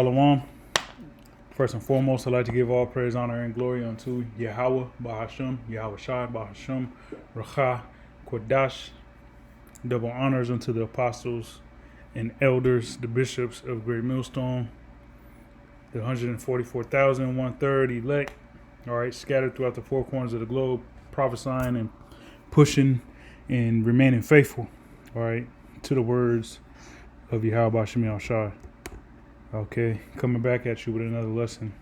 Shalom. First and foremost, I'd like to give all praise, honor, and glory unto Yahweh, Bahashem, Yahweh Shai, Bahashem, Racha, Kodash. Double honors unto the apostles and elders, the bishops of Great Millstone, the 144,000, 1/3 elect, all right, scattered throughout the four corners of the globe, prophesying and pushing and remaining faithful, all right, to the words of Yahweh Bahashem, Yahweh Shai. Okay, coming back at you with another lesson.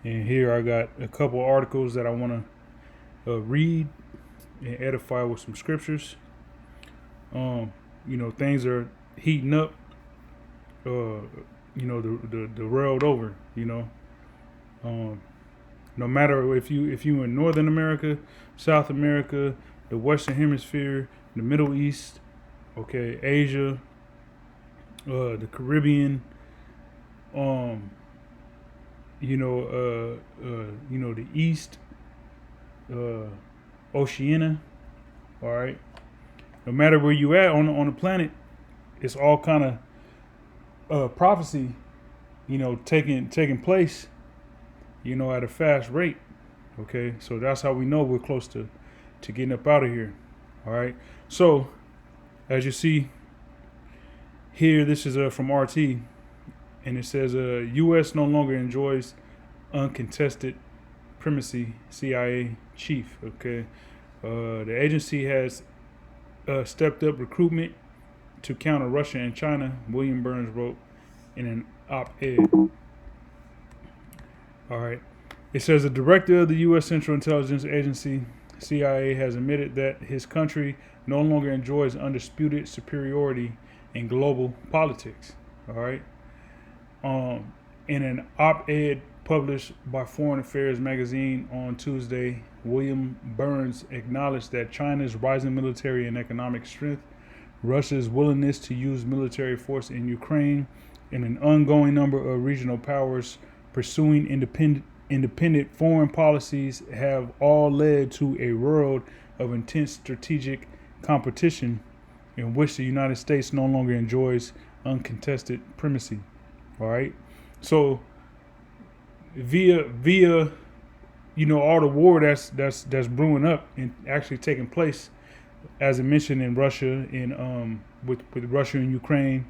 And here I got a couple articles that I want to read and edify with some scriptures. Things are heating up, the world over, no matter if you in Northern America, South America, the Western Hemisphere, the Middle East, okay, Asia, the Caribbean, the East, Oceania, all right. No matter where you at on the planet, it's all kind of prophecy, taking place, at a fast rate. Okay, so that's how we know we're close to getting up out of here. All right. So, as you see here, this is from RT. And it says, U.S. no longer enjoys uncontested primacy, CIA chief, okay? The agency has stepped up recruitment to counter Russia and China, William Burns wrote in an op-ed. All right. It says, the director of the U.S. Central Intelligence Agency, CIA, has admitted that his country no longer enjoys undisputed superiority in global politics, all right? In an op-ed published by Foreign Affairs magazine on Tuesday, William Burns acknowledged that China's rising military and economic strength, Russia's willingness to use military force in Ukraine, and an ongoing number of regional powers pursuing independent foreign policies have all led to a world of intense strategic competition in which the United States no longer enjoys uncontested primacy. All right, so via all the war that's brewing up and actually taking place, as I mentioned, in Russia, in with Russia and Ukraine,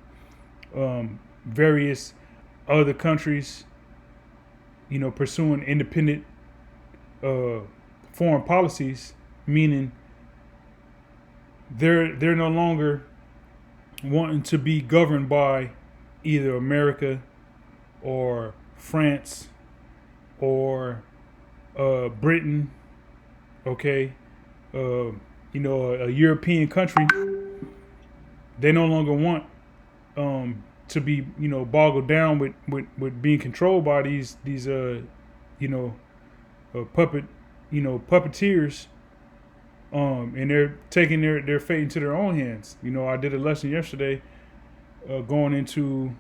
various other countries, pursuing independent foreign policies, meaning they're no longer wanting to be governed by either America or France or Britain, okay, a European country. They no longer want to be boggled down with being controlled by these puppeteers, and they're taking their fate into their own hands. I did a lesson yesterday going into,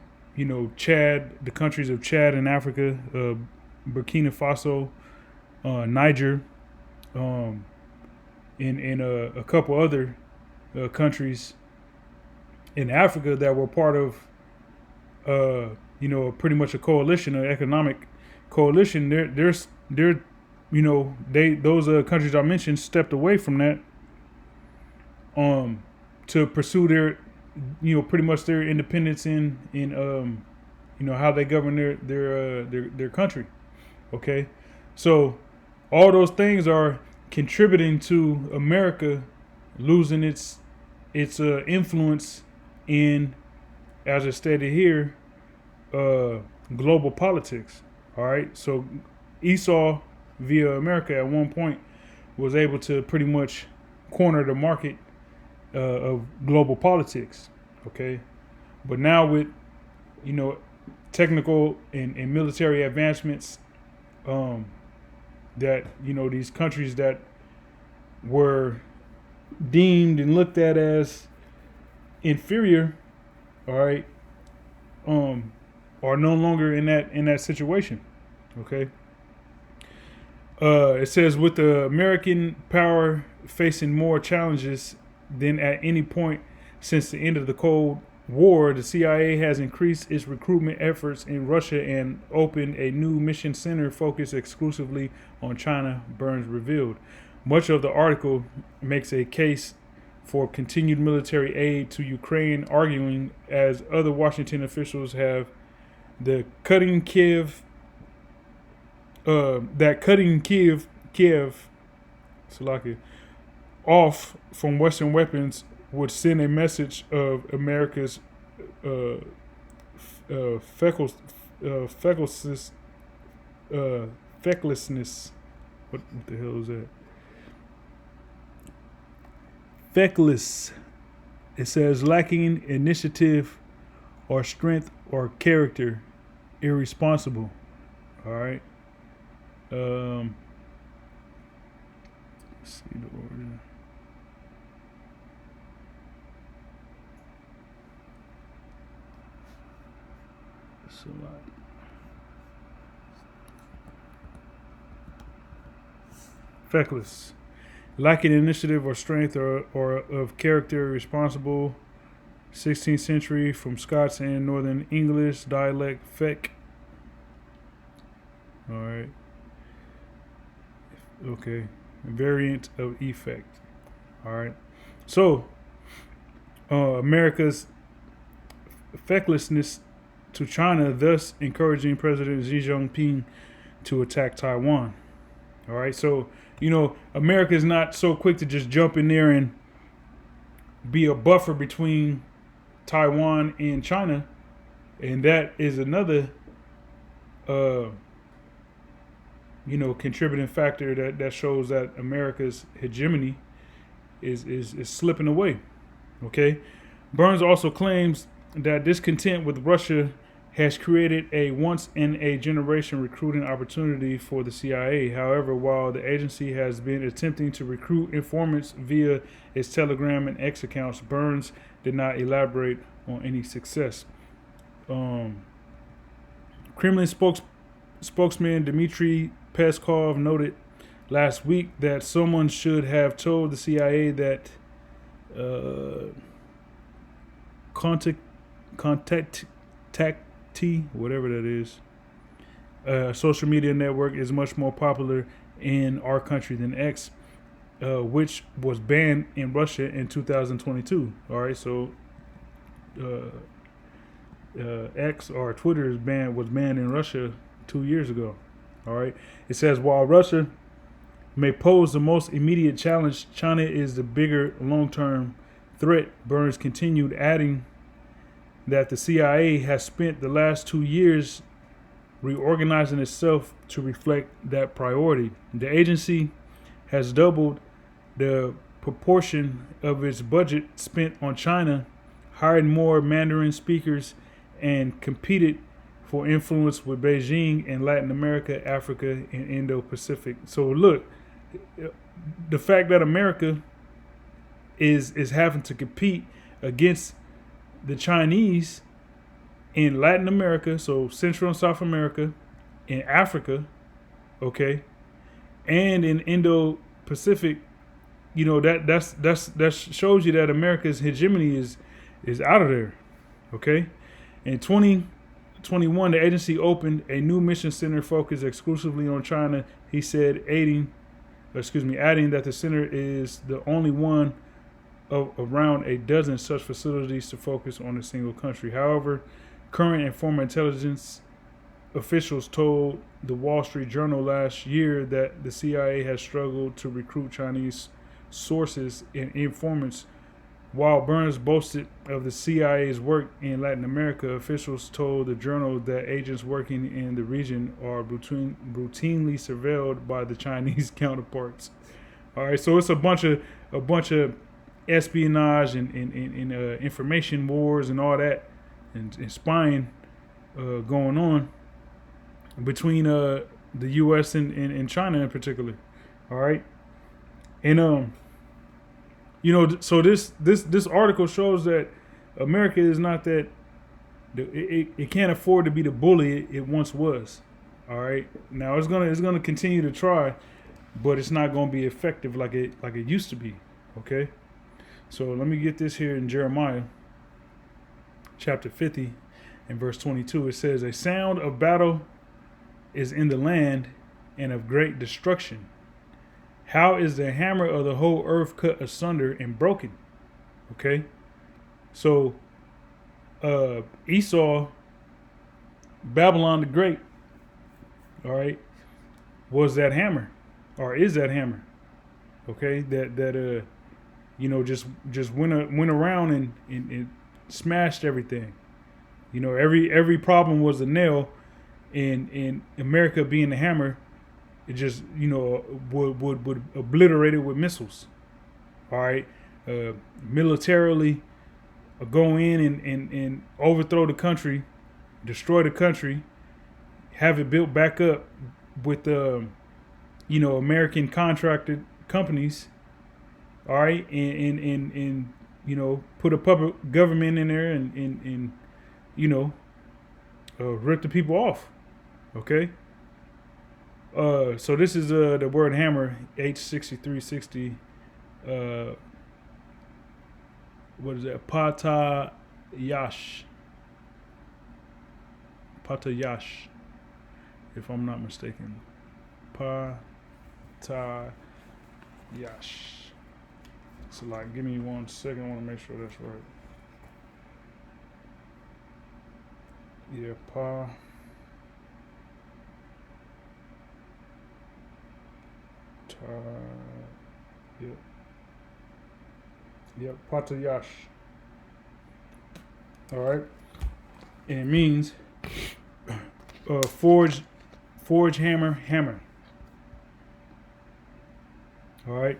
Chad, the countries of Chad in Africa, Burkina Faso, Niger, and a couple other countries in Africa that were part of, pretty much a coalition, an economic coalition. Those countries I mentioned stepped away from that, to pursue their pretty much their independence in how they govern their country. Okay, so all those things are contributing to America losing its influence in, as I stated here, global politics. All right, so Esau via America at one point was able to pretty much corner the market of global politics, okay? But now with, technical and military advancements, that, these countries that were deemed and looked at as inferior, all right, are no longer in that situation, okay? It says, with the American power facing more challenges than at any point since the end of the Cold war, the CIA has increased its recruitment efforts in Russia and opened a new mission center focused exclusively on China, Burns revealed. Much of the article makes a case for continued military aid to Ukraine, arguing, as other Washington officials have, the cutting Kiev, Kiev, Slovakia, off from Western weapons would send a message of America's fecklessness. Fecklessness. What the hell is that? Feckless. It says lacking initiative or strength or character, irresponsible. All right. Let's see the order. So feckless, lacking initiative or strength or of character, responsible. 16th century from Scots and Northern English dialect feck. All right. Okay. Variant of effect. All right. So, America's fecklessness to China, thus encouraging President Xi Jinping to attack Taiwan. All right. So, America is not so quick to just jump in there and be a buffer between Taiwan and China. And that is another, contributing factor that shows that America's hegemony is slipping away. Okay. Burns also claims that discontent with Russia has created a once-in-a-generation recruiting opportunity for the CIA. However, while the agency has been attempting to recruit informants via its Telegram and X accounts, Burns did not elaborate on any success. Kremlin spokesman Dmitry Peskov noted last week that someone should have told the CIA that whatever that is, social media network is much more popular in our country than X, which was banned in Russia in 2022. All right, so X or Twitter was banned in Russia 2 years ago. All right, it says while Russia may pose the most immediate challenge, China is the bigger long-term threat. Burns continued, adding that the CIA has spent the last 2 years reorganizing itself to reflect that priority. The agency has doubled the proportion of its budget spent on China, hired more Mandarin speakers, and competed for influence with Beijing in Latin America, Africa, and Indo-Pacific. So look, the fact that America is having to compete against the Chinese in Latin America, so Central and South America, in Africa, okay, and in Indo-Pacific, that shows you that America's hegemony is out of there, okay. In 2021, the agency opened a new mission center focused exclusively on China. He said, adding that the center is the only one of around a dozen such facilities to focus on a single country. However, current and former intelligence officials told the Wall Street Journal last year that the CIA has struggled to recruit Chinese sources and informants. While Burns boasted of the CIA's work in Latin America, officials told the Journal that agents working in the region are routinely surveilled by the Chinese counterparts. All right, so it's a bunch of espionage and information wars and all that, and spying going on between the U.S. and China in particular. All right, and so this article shows that America is not that it can't afford to be the bully it once was. All right, now it's gonna continue to try, but it's not gonna be effective like it used to be. Okay. So let me get this here in Jeremiah. chapter 50 and verse 22. It says, "A sound of battle is in the land and of great destruction. How is the hammer of the whole earth cut asunder and broken?" Okay. So Esau, Babylon the Great, all right, was that hammer, or is that hammer. Okay, that just went around and smashed everything. Every problem was a nail, and America being the hammer, it just would obliterate it with missiles. All right, militarily go in and overthrow the country, destroy the country, have it built back up with American contracted companies. All right, and put a puppet government in there and rip the people off. Okay. So this is the word hammer, H6360. What is that? Patayash, if I'm not mistaken. Patayash. So give me 1 second. I want to make sure that's right. Yeah, Yep, Patayash. All right, and it means forge, hammer. All right,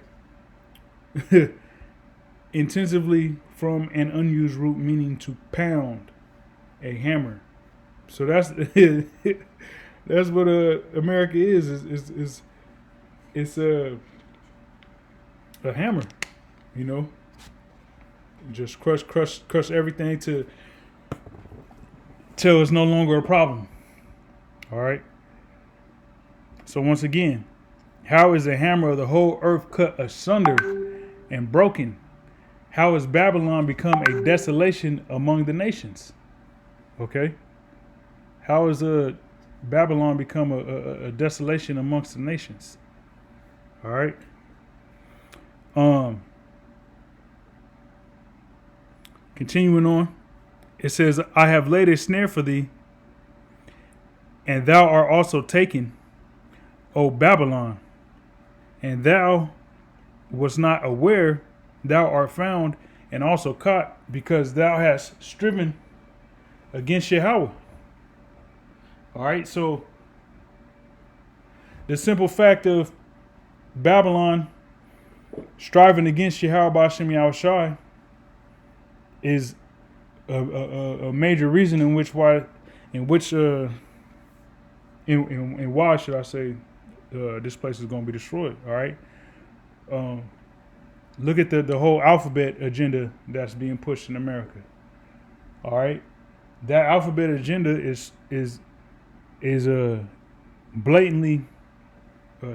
intensively from an unused root meaning to pound, a hammer. So that's that's what America is. It's a hammer, Just crush everything till it's no longer a problem. All right. So once again, how is the hammer of the whole earth cut asunder and broken? How has Babylon become a desolation among the nations? Okay. How has Babylon become a desolation amongst the nations? All right. Continuing on, it says, "I have laid a snare for thee, and thou art also taken, O Babylon, and thou wast not aware, thou art found and also caught, because thou hast striven against Yahweh." All right, so the simple fact of Babylon striving against Yahweh B'Shem Yahushai is a major reason in why should I say this place is going to be destroyed. All right, look at the whole alphabet agenda that's being pushed in America. All right, that alphabet agenda is blatantly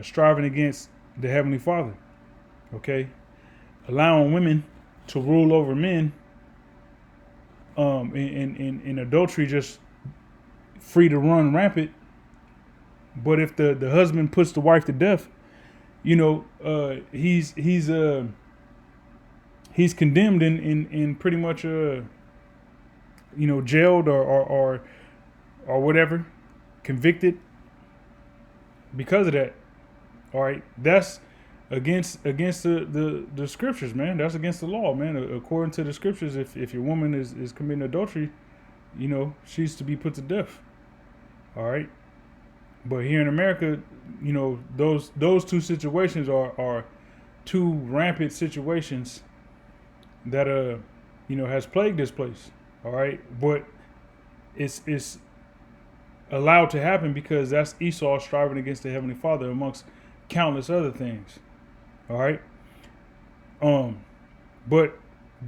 striving against the Heavenly Father. Okay, allowing women to rule over men. In adultery, just free to run rampant. But if the husband puts the wife to death, he's condemned in pretty much jailed or whatever, convicted because of that. All right, that's against the scriptures, man. That's against the law, man. According to the scriptures, if your woman is committing adultery, she's to be put to death. All right. But here in America, those two situations are two rampant situations that has plagued this place. All right. But it's allowed to happen because that's Esau striving against the Heavenly Father amongst countless other things. All right. But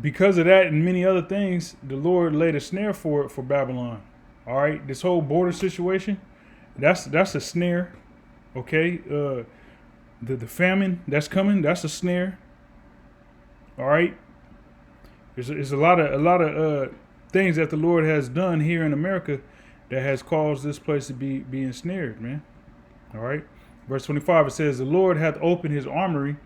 because of that and many other things, the Lord laid a snare for Babylon. All right. This whole border situation, that's a snare. Okay. The famine that's coming, that's a snare. All right. There's a lot of things that the Lord has done here in America that has caused this place to be ensnared, man. All right. Verse 25, it says, the Lord hath opened his armory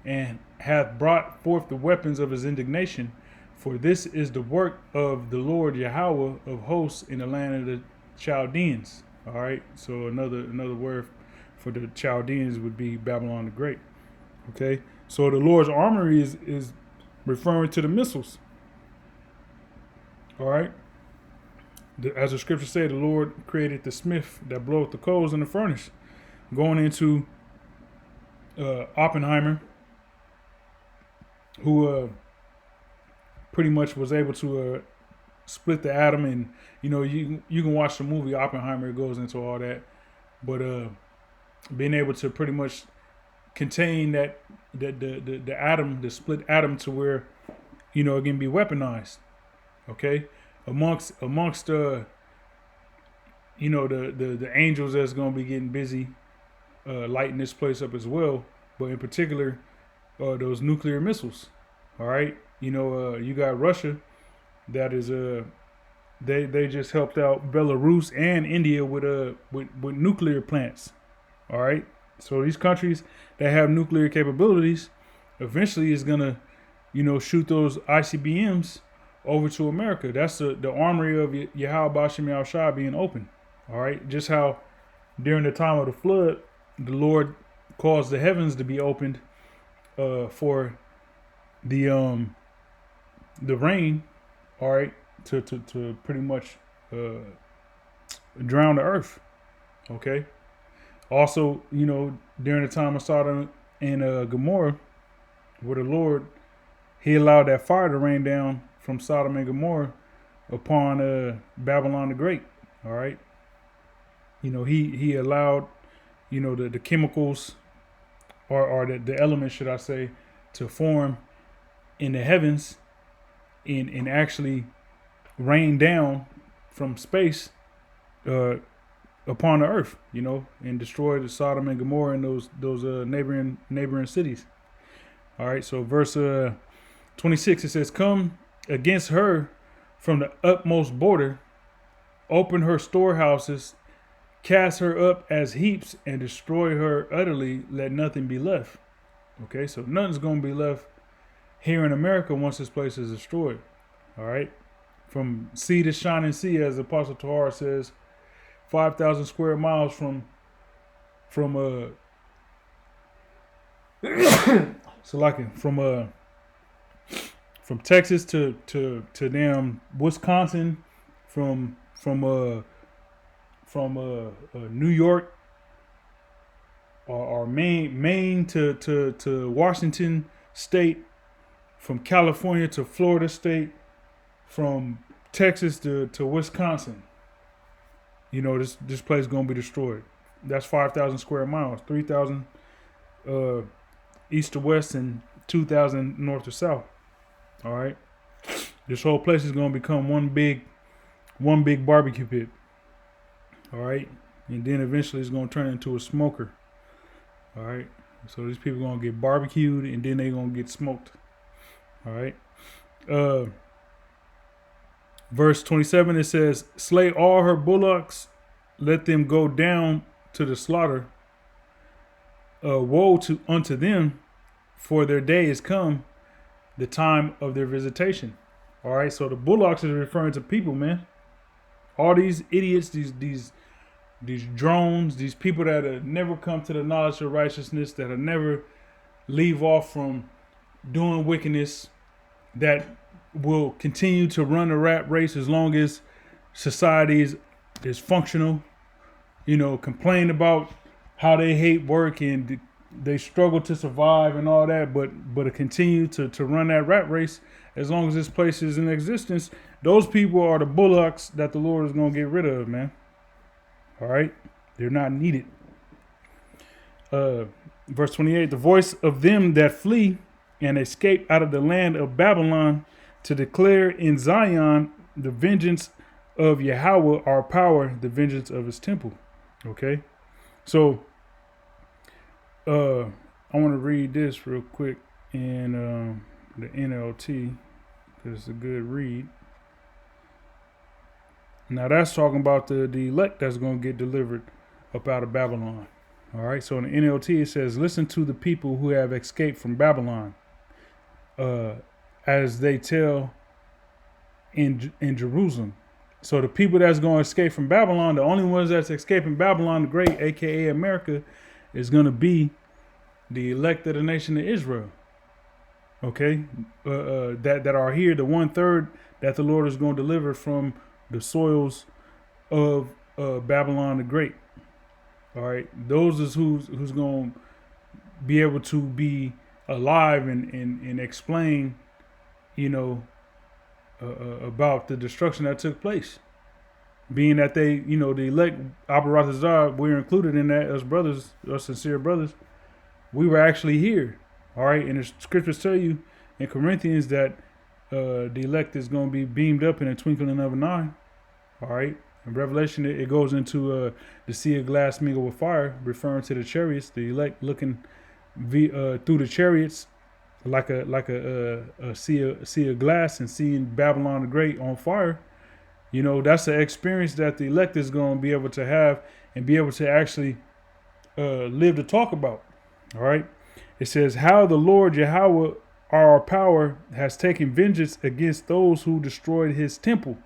and hath brought forth the weapons of his indignation. For this is the work of the Lord Yahweh of hosts in the land of the Chaldeans. All right. So another word for the Chaldeans would be Babylon the Great. Okay. So the Lord's armory is referring to the missiles. All right. As the scripture said, the Lord created the smith that bloweth the coals in the furnace. Going into Oppenheimer, who pretty much was able to split the atom, and you can watch the movie Oppenheimer. It goes into all that, but being able to pretty much contain that the atom, the split atom, to where it can be weaponized. Okay, amongst the angels that's going to be getting busy lighting this place up as well, but in particular those nuclear missiles. All right, you got Russia that is they just helped out Belarus and India with nuclear plants. All right, so these countries that have nuclear capabilities eventually is gonna shoot those ICBMs over to America. That's the armory of Yahweh Bashim Yahushua being open. All right, just how during the time of the flood, the Lord caused the heavens to be opened for the rain. All right, to pretty much drown the earth. Okay. Also, during the time of Sodom and Gomorrah, where the Lord, he allowed that fire to rain down from Sodom and Gomorrah upon Babylon the Great. All right. He allowed, the chemicals or the elements, should I say, to form in the heavens and actually rain down from space upon the earth, and destroy the Sodom and Gomorrah and those neighboring cities. All right, so verse 26, it says, come against her from the utmost border, open her storehouses, cast her up as heaps, and destroy her utterly, let nothing be left. Okay, so nothing's going to be left here in America once this place is destroyed. All right, from sea to shining sea, as Apostle Tahar says, 5,000 square miles from Texas to damn Wisconsin, from New York or Maine to Washington State, from California to Florida State, from Texas to Wisconsin. This place is going to be destroyed. That's 5,000 square miles, 3,000 east to west and 2,000 north to south. All right. This whole place is going to become one big barbecue pit. All right. And then eventually it's going to turn into a smoker. All right. So these people are going to get barbecued and then they're going to get smoked. All right. Verse 27, it says, slay all her bullocks, let them go down to the slaughter. Woe unto them, for their day is come, the time of their visitation. All right, so the bullocks is referring to people, man. All these idiots, these drones, these people that have never come to the knowledge of righteousness, that have never leave off from doing wickedness, that will continue to run a rat race as long as society is functional. Complain about how they hate work and they struggle to survive and all that, but continue to run that rat race as long as this place is in existence. Those people are the bullocks that the Lord is going to get rid of, man. All right? They're not needed. Verse 28, the voice of them that flee and escape out of the land of Babylon, to declare in Zion the vengeance of Yahweh, our power, the vengeance of his temple. Okay? So, I want to read this real quick in the NLT, because it's a good read. Now that's talking about the elect that's going to get delivered up out of Babylon. All right. So in the NLT it says, "Listen to the people who have escaped from Babylon, uh, as they tell in Jerusalem." So the people that's going to escape from Babylon, the only ones that's escaping Babylon the Great, aka America, is going to be the elect of the nation of Israel. Okay, that are here, the 1/3 that the Lord is going to deliver from the soils of Babylon the Great. All right, those is who's going to be able to be alive and explain, you know, about the destruction that took place. Being that they, the elect Abaratazar, we're included in that as brothers, us sincere brothers. We were actually here. All right, and the scriptures tell you in Corinthians that the elect is going to be beamed up in a twinkling of an eye. All right, in Revelation it goes into the sea of glass mingled with fire, referring to the chariots. The elect looking through the chariots like a sea of glass and seeing Babylon the Great on fire. That's an experience that the elect is going to be able to have and be able to actually live to talk about. All right. It says, "How the Lord Yahweh, our power, has taken vengeance against those who destroyed his temple."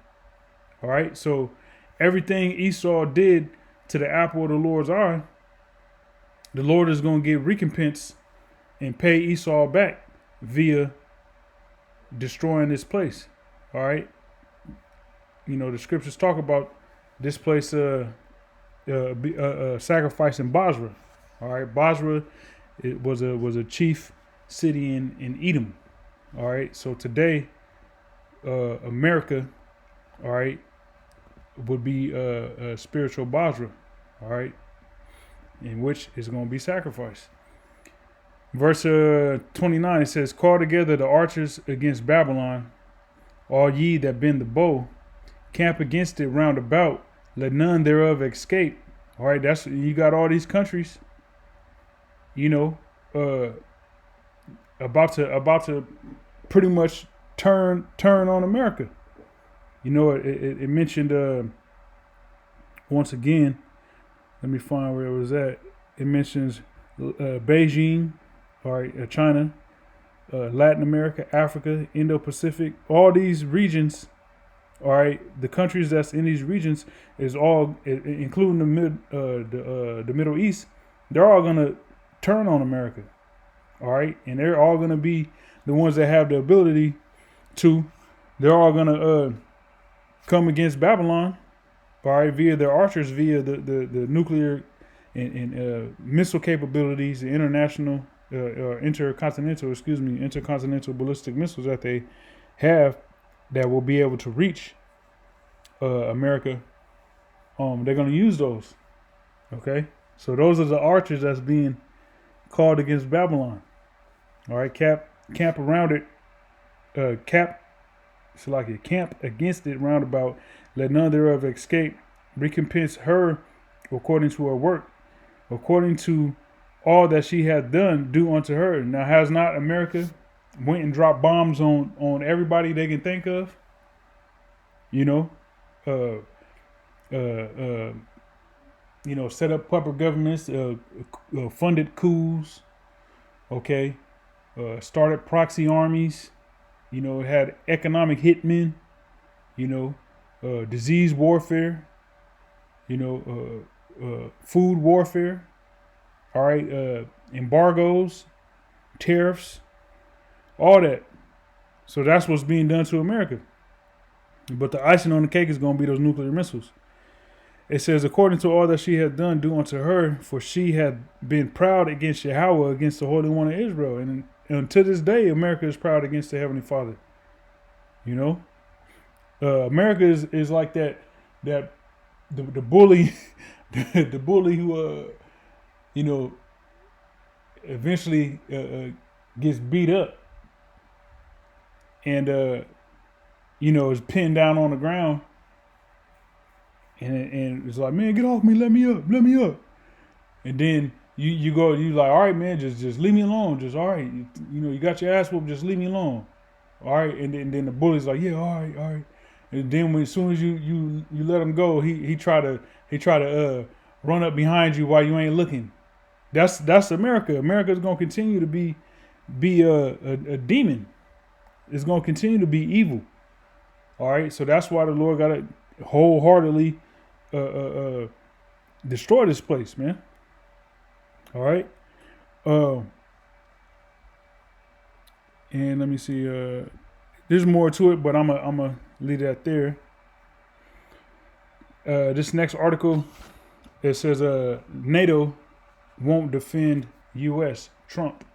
All right. So everything Esau did to the apple of the Lord's eye, the Lord is going to give recompense and pay Esau back via destroying this place. All right. The scriptures talk about this place sacrificing Basra. All right. Basra, it was a chief city in Edom. All right. So today, America, all right, would be a spiritual Basra. All right. In which is going to be sacrificed. Verse 29, it says, "Call together the archers against Babylon, all ye that bend the bow, camp against it round about, let none thereof escape." All right, you got all these countries, about to pretty much turn on America. It mentioned once again. Let me find where it was at. It mentions Beijing, all right, China, Latin America, Africa, Indo-Pacific, all these regions. All right, the countries that's in these regions is all, including the Middle East. They're all gonna turn on America. All right, and they're all gonna be the ones that have the ability to. They're all gonna come against Babylon. All right, via their archers, via the nuclear and missile capabilities, the intercontinental ballistic missiles that they have that will be able to reach America. They're going to use those. Okay, so those are the archers that's being called against Babylon. All right, camp around it, camp against it round about. Let none thereof escape. Recompense her according to her work, according to all that she hath done, do unto her. Now, has not America went and dropped bombs on everybody they can think of? Set up puppet governments, funded coups, okay, started proxy armies, had economic hitmen, disease warfare, food warfare, all right, embargoes, tariffs, all that. So that's what's being done to America. But the icing on the cake is going to be those nuclear missiles. It says, according to all that she had done, do unto her, for she had been proud against Yahweh, against the Holy One of Israel. And to this day, America is proud against the Heavenly Father. America is like that the bully, the bully who eventually gets beat up and is pinned down on the ground. And it's like, man, get off me, let me up. And then you like, all right, man, just leave me alone. Just, all right, you got your ass whooped, just leave me alone. All right, and then the bully's like, yeah, all right. And then as soon as you let him go, he try to run up behind you while you ain't looking. That's America. America's gonna continue to be a demon. It's gonna continue to be evil. All right, so that's why the Lord got to wholeheartedly uh, uh, uh, destroy this place, man. All right, uh, and let me see. There's more to it, but I'm a leave that there. This next article, it says NATO won't defend U.S. Trump.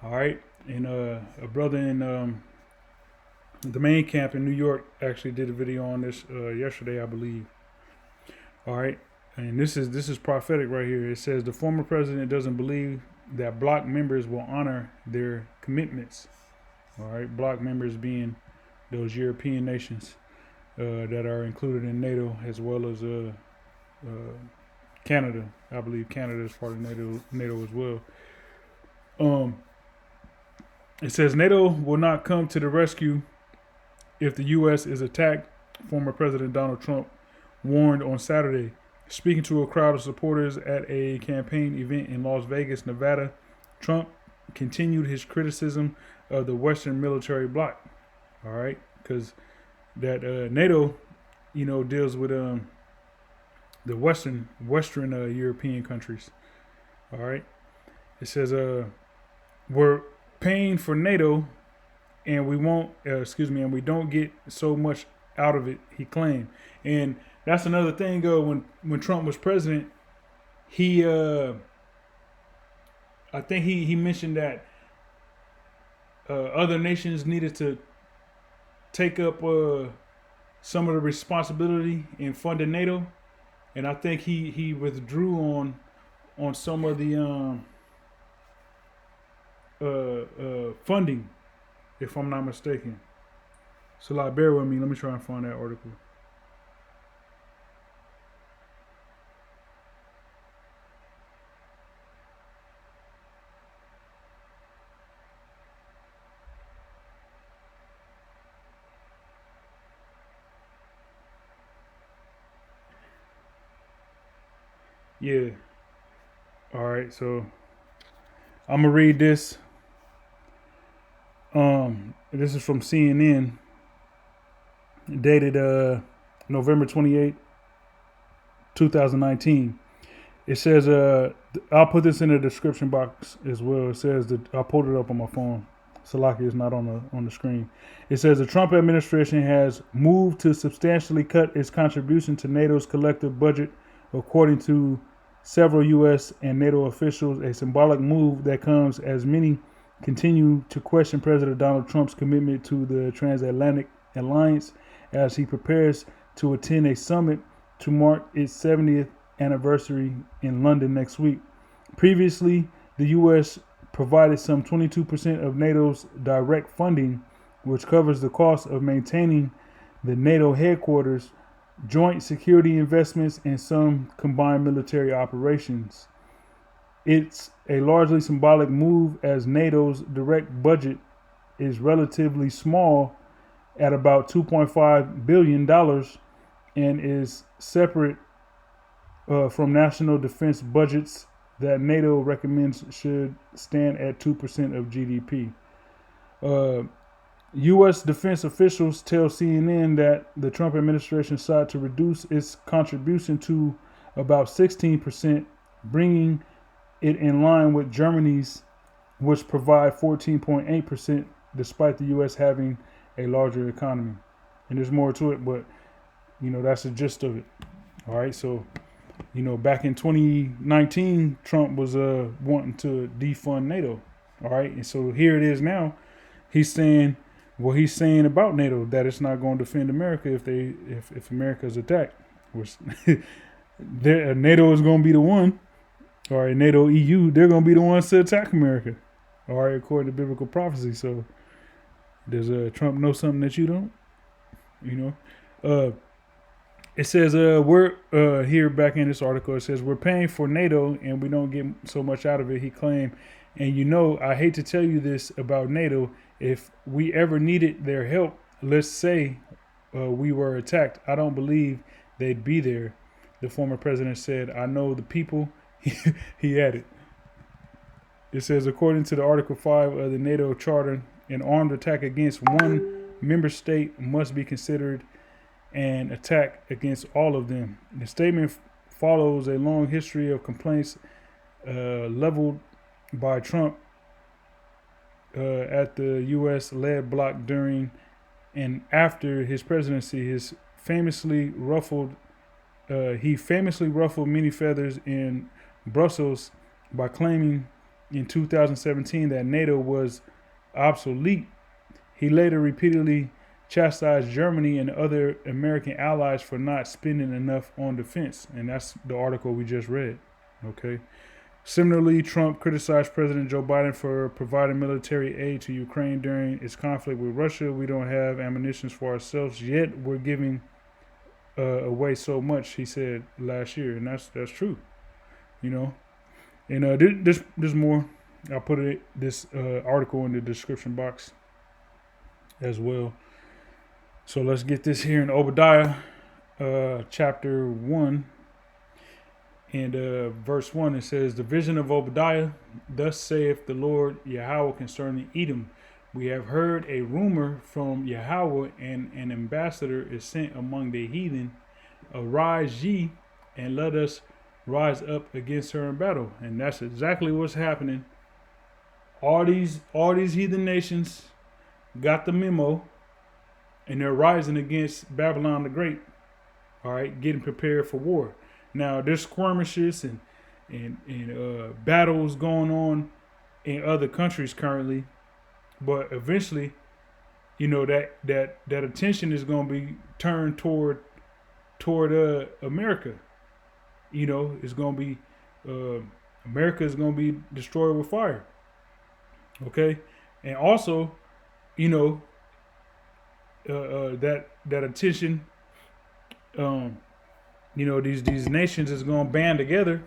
All right, and a brother in the main camp in New York actually did a video on this yesterday, I believe. All right, and this is prophetic right here. It says the former president doesn't believe that bloc members will honor their commitments. All right, bloc members being those European nations that are included in NATO, as well as Canada. I believe Canada is part of NATO as well. It says NATO will not come to the rescue if the U.S. is attacked, former President Donald Trump warned on Saturday. Speaking to a crowd of supporters at a campaign event in Las Vegas, Nevada, Trump continued his criticism of the Western military bloc. All right, because that NATO, deals with the Western European countries. All right, it says we're paying for NATO, and we won't. And we don't get so much out of it, he claimed. And that's another thing. When Trump was president, he I think he mentioned that other nations needed to take up some of the responsibility in funding NATO, and I think he withdrew on some of the funding, if I'm not mistaken. So, bear with me. Let me try and find that article. Yeah. All right. So I'm gonna read this. This is from CNN, dated November 28th, 2019. It says, I'll put this in the description box as well. It says that I pulled it up on my phone. Salaki is not on the screen. It says the Trump administration has moved to substantially cut its contribution to NATO's collective budget, according to several U.S. and NATO officials, a symbolic move that comes as many continue to question President Donald Trump's commitment to the transatlantic alliance as he prepares to attend a summit to mark its 70th anniversary in London next week. Previously, the U.S. provided some 22% of NATO's direct funding, which covers the cost of maintaining the NATO headquarters, joint security investments, and some combined military operations. It's a largely symbolic move as NATO's direct budget is relatively small at about $2.5 billion and is separate from national defense budgets that NATO recommends should stand at 2% of GDP. U.S. defense officials tell CNN that the Trump administration sought to reduce its contribution to about 16%, bringing it in line with Germany's, which provide 14.8%, despite the U.S. having a larger economy. And there's more to it, but that's the gist of it. All right, so back in 2019, Trump was wanting to defund NATO. All right, and so here it is now. He's saying what he's saying about NATO, that it's not going to defend America if America is attacked. Which NATO is going to be the one. All right, NATO, EU, they're going to be the ones to attack America. All right, according to biblical prophecy. So does Trump know something that you don't? It says we're here back in this article. It says we're paying for NATO and we don't get so much out of it, he claimed. And I hate to tell you this about NATO. If we ever needed their help, let's say we were attacked. I don't believe they'd be there. The former president said, I know the people. He added. It says, according to the Article 5 of the NATO Charter, an armed attack against one member state must be considered an attack against all of them. The statement follows a long history of complaints leveled by Trump at the U.S.-led bloc during and after his presidency. He famously ruffled many feathers in Brussels by claiming in 2017 that NATO was obsolete. He later repeatedly chastised Germany and other American allies for not spending enough on defense. And that's the article we just read. Okay. Similarly, Trump criticized President Joe Biden for providing military aid to Ukraine during its conflict with Russia. We don't have ammunition for ourselves, yet we're giving away so much, he said last year. And that's true, you know. And there's more. I'll put this article in the description box as well. So let's get this here in Obadiah chapter 1 and verse 1. It says, the vision of Obadiah, thus saith the Lord Yahweh concerning Edom. We have heard a rumor from Yahweh, and an ambassador is sent among the heathen. Arise ye, and let us rise up against her in battle. And that's exactly what's happening. All these heathen nations got the memo, and they're rising against Babylon the Great. All right, getting prepared for war. Now there's skirmishes and battles going on in other countries currently, but eventually, you know, that attention is going to be turned toward America. You know, it's going to be America is going to be destroyed with fire. Okay, and also, you know, that attention, you know, these nations is going to band together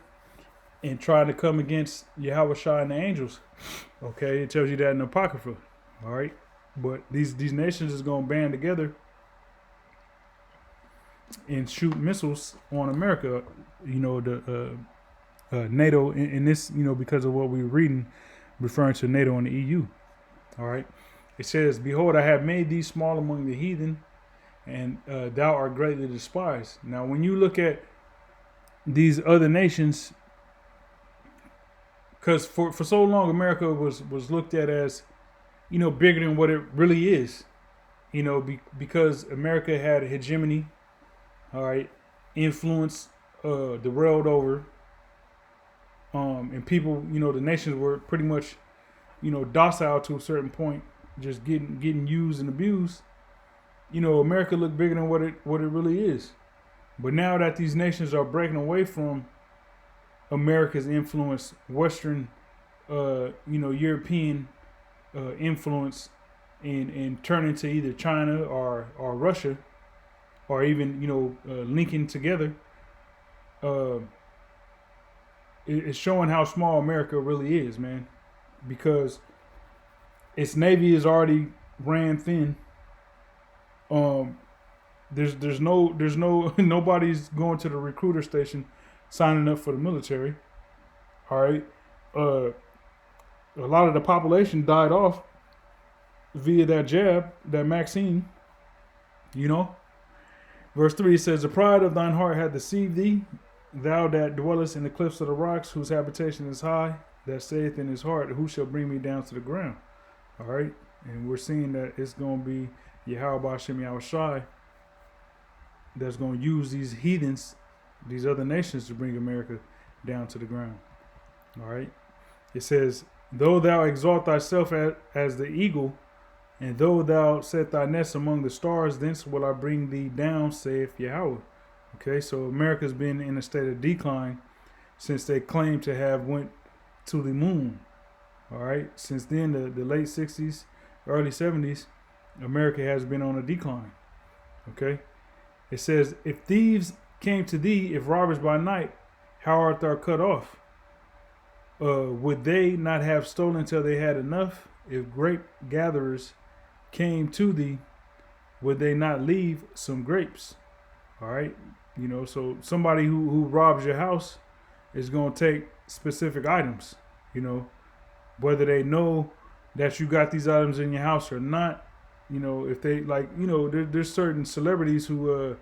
and try to come against Yahweh Shai and the angels. Okay, it tells you that in the Apocrypha. All right, but these nations is going to band together and shoot missiles on America. You know, the NATO in this, you know, because of what we were reading, referring to NATO and the EU. All right. It says, behold, I have made thee small among the heathen, and thou art greatly despised. Now, when you look at these other nations, because for so long, America was looked at as, you know, bigger than what it really is, you know, because America had a hegemony, all right, influence the world over. And people, you know, the nations were pretty much, you know, docile to a certain point, just getting used and abused. You know, America looked bigger than what it really is. But now that these nations are breaking away from America's influence, Western, you know, European influence, and turning to either China or Russia, or even, you know, linking together. It's showing how small America really is, man, because its navy is already ran thin. There's no nobody's going to the recruiter station signing up for the military. All right, a lot of the population died off via that jab, that vaccine. You know, verse 3 says, "The pride of thine heart hath deceived thee. Thou that dwellest in the cliffs of the rocks, whose habitation is high, that saith in his heart, who shall bring me down to the ground?" All right. And we're seeing that it's going to be Yahweh B'Shem Yahweh Shai that's going to use these heathens, these other nations, to bring America down to the ground. All right. It says, though thou exalt thyself as the eagle, and though thou set thy nest among the stars, thence will I bring thee down, saith Yahweh. Okay, so America's been in a state of decline since they claim to have went to the moon. All right, since then, the late 60s, early 70s, America has been on a decline. Okay, it says, if thieves came to thee, if robbers by night, how art thou cut off? Would they not have stolen till they had enough? If grape gatherers came to thee, would they not leave some grapes? All right. So somebody who robs your house is going to take specific items, whether they know that you got these items in your house or not. If they there's certain celebrities who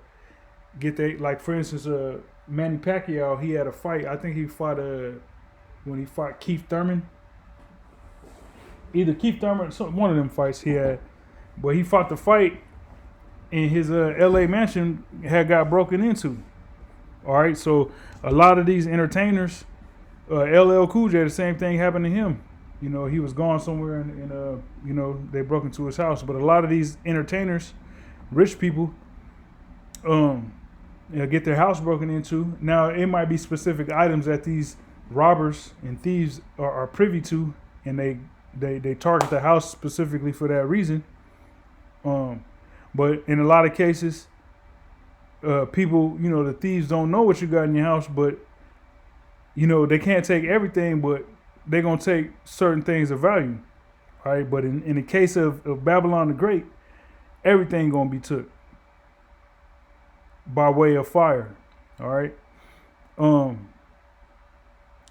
get they, like, for instance, Manny Pacquiao, he had a fight. I think he fought when he fought Keith Thurman. Either Keith Thurman, one of them fights he had, but he fought the fight, and his L.A. mansion had got broken into. All right, so a lot of these entertainers, LL Cool J, the same thing happened to him. He was gone somewhere, and they broke into his house. But a lot of these entertainers, rich people, get their house broken into. Now, it might be specific items that these robbers and thieves are privy to, and they target the house specifically for that reason. But in a lot of cases, people, the thieves don't know what you got in your house, but they can't take everything, but they're gonna take certain things of value. All right, but in the case of Babylon the Great, everything gonna be took by way of fire. All right.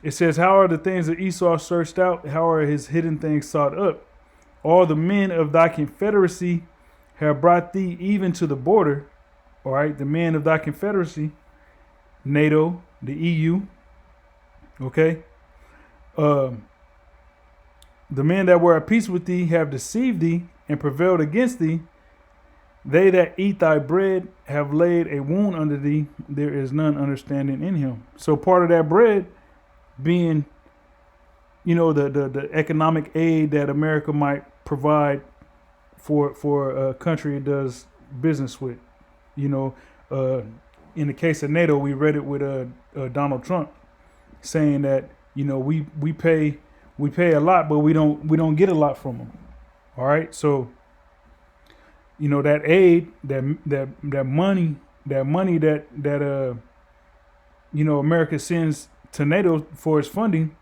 It says, how are the things that Esau searched out? How are his hidden things sought up? All the men of thy confederacy have brought thee even to the border. All right, the men of thy confederacy, NATO, the EU. Okay. The men that were at peace with thee have deceived thee and prevailed against thee. They that eat thy bread have laid a wound under thee. There is none understanding in him. So part of that bread being, the economic aid that America might provide for a country it does business with. In the case of NATO, we read it with Donald Trump saying that we pay a lot, but we don't get a lot from them. All right, so that aid, that money that America sends to NATO for its funding,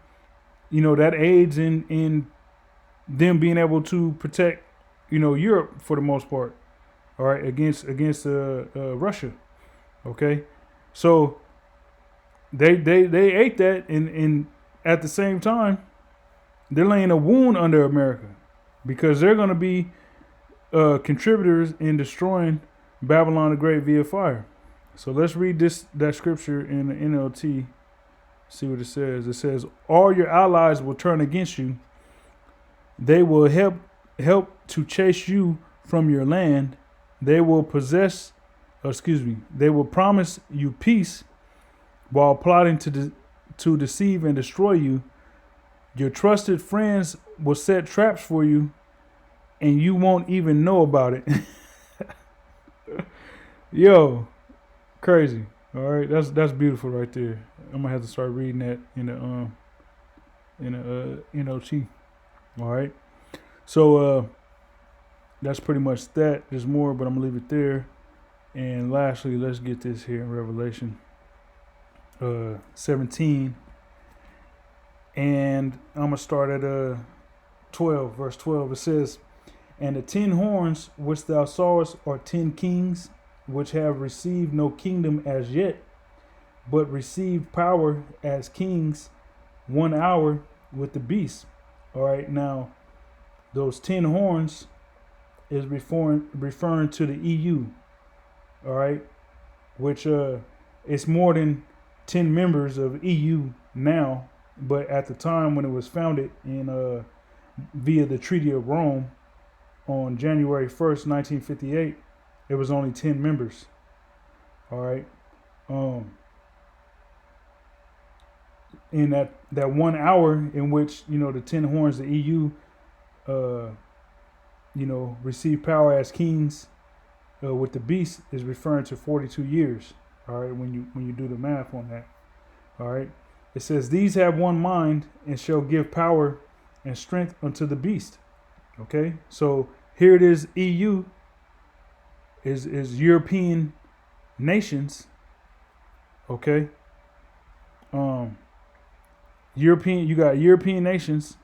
that aids in them being able to protect Europe for the most part. All right, against Russia. Okay, so they ate that, and at the same time they're laying a wound under America because they're going to be contributors in destroying Babylon the Great via fire. So let's read that scripture in the NLT. See what it says. It says, all your allies will turn against you. They will help to chase you from your land. They will they will promise you peace while plotting to deceive and destroy you. Your trusted friends will set traps for you, and you won't even know about it. Yo, crazy. All right, that's beautiful right there. I'm gonna have to start reading that in the NLT. All right, so that's pretty much that. There's more, but I'm gonna leave it there. And lastly, let's get this here in Revelation 17, and I'm gonna start at 12, verse 12. It says, and the 10 horns which thou sawest are 10 kings, which have received no kingdom as yet, but received power as kings 1 hour with the beast. All right, now those 10 horns is referring to the EU. All right, which it's more than 10 members of EU now, but at the time when it was founded in via the Treaty of Rome on January 1st, 1958, it was only 10 members. All right. In that 1 hour in which, the 10 horns, the EU, received power as kings with the beast, is referring to 42 years. All right. When you do the math on that. All right. It says, these have one mind and shall give power and strength unto the beast. Okay. So here it is. EU is European nations. Okay. You got European nations.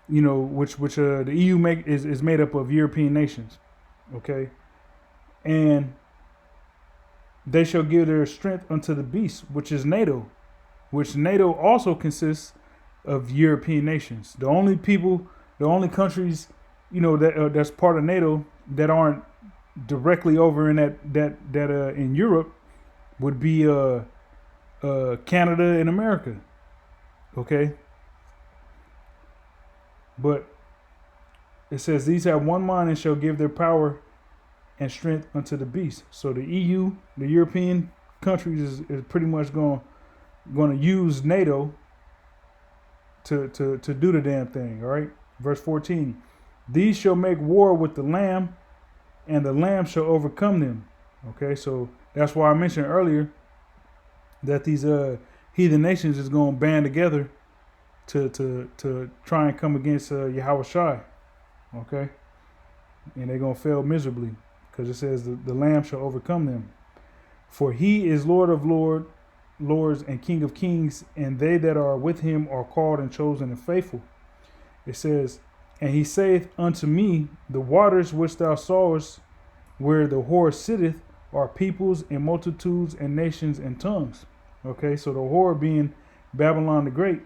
which the EU is made up of European nations, okay, and they shall give their strength unto the beast, which is NATO, which NATO also consists of European nations. The only countries, that's part of NATO that aren't directly over in that in Europe would be Canada and America, okay. But it says these have one mind and shall give their power and strength unto the beast. So the EU, the European countries, is pretty much going to use NATO to do the damn thing. All right. Verse 14. These shall make war with the Lamb, and the Lamb shall overcome them. Okay. So that's why I mentioned earlier that these heathen nations is going to band together to try and come against Yahweh Shai. Okay. And they're going to fail miserably, because it says the Lamb shall overcome them. For he is Lord of lords and King of kings, and they that are with him are called and chosen and faithful. It says, and he saith unto me, the waters which thou sawest where the whore sitteth are peoples and multitudes and nations and tongues. Okay, so the whore being Babylon the Great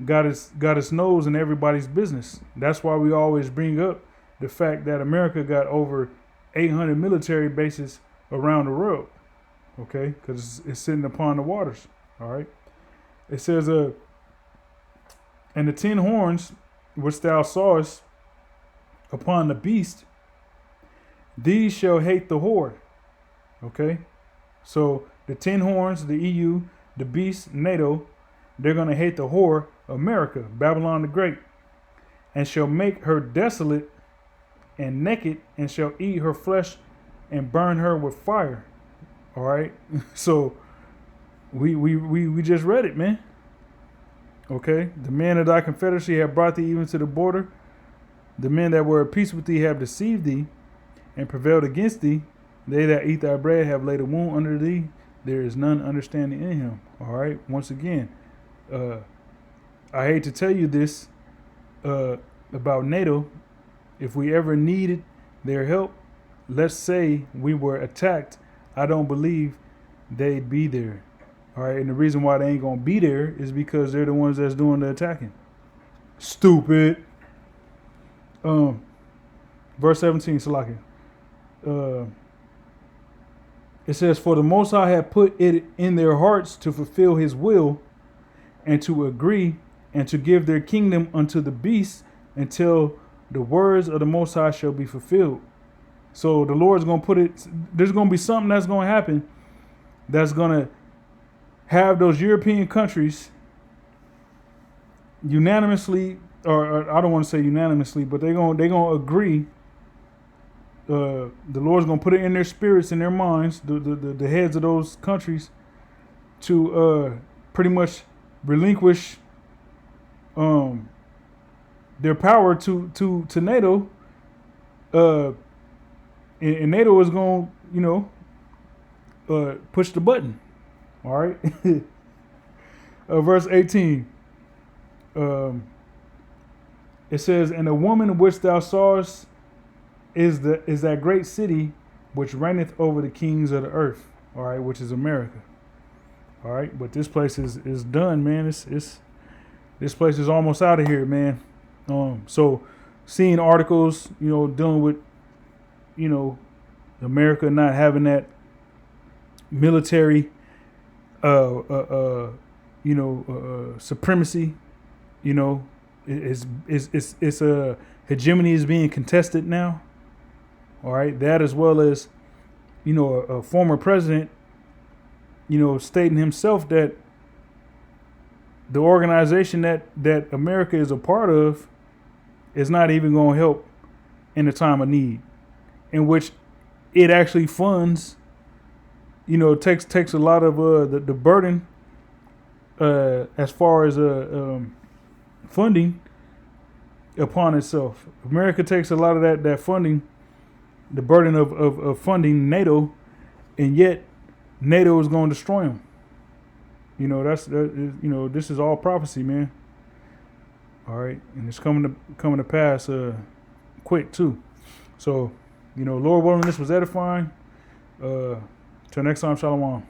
got its nose in everybody's business. That's why we always bring up the fact that America got over 800 military bases around the world, okay, because it's sitting upon the waters. All right. It says, and the 10 horns which thou sawest upon the beast, these shall hate the whore. Okay. So the 10 horns, the EU, the beast, NATO, they're going to hate the whore, America, Babylon the Great, and shall make her desolate and naked, and shall eat her flesh and burn her with fire. All right. So we just read it, man. Okay. The men of thy confederacy have brought thee even to the border. The men that were at peace with thee have deceived thee and prevailed against thee. They that eat thy bread have laid a wound under thee. There is none understanding in him. All right. Once again, I hate to tell you this about NATO. If we ever needed their help, let's say we were attacked, I don't believe they'd be there. All right. And the reason why they ain't going to be there is because they're the ones that's doing the attacking. Stupid. Verse 17, Salaki. It says, for the Most High had put it in their hearts to fulfill his will and to agree and to give their kingdom unto the beast until the words of the Most High shall be fulfilled. So the Lord's going to put it, there's going to be something that's going to happen that's going to have those European countries unanimously, or I don't want to say unanimously, but they're going to agree. The Lord's going to put it in their spirits, in their minds, the heads of those countries, to pretty much relinquish their power to NATO. And NATO is going to, push the button. All right. Verse 18. It says, and the woman which thou sawest is that great city which reigneth over the kings of the earth. All right, which is America. All right, but this place is done, man. This place is almost out of here, man. So seeing articles, dealing with, America not having that military, supremacy, it's a hegemony is being contested now. All right, that as well as, a former president, stating himself that the organization that America is a part of is not even going to help in a time of need, in which it actually funds, takes a lot of the burden as far as funding upon itself. America takes a lot of that funding, the burden of funding NATO, and yet NATO is going to destroy them. This is all prophecy, man. All right, and it's coming to pass quick too. So, Lord willing, this was edifying. Till next time, shalom.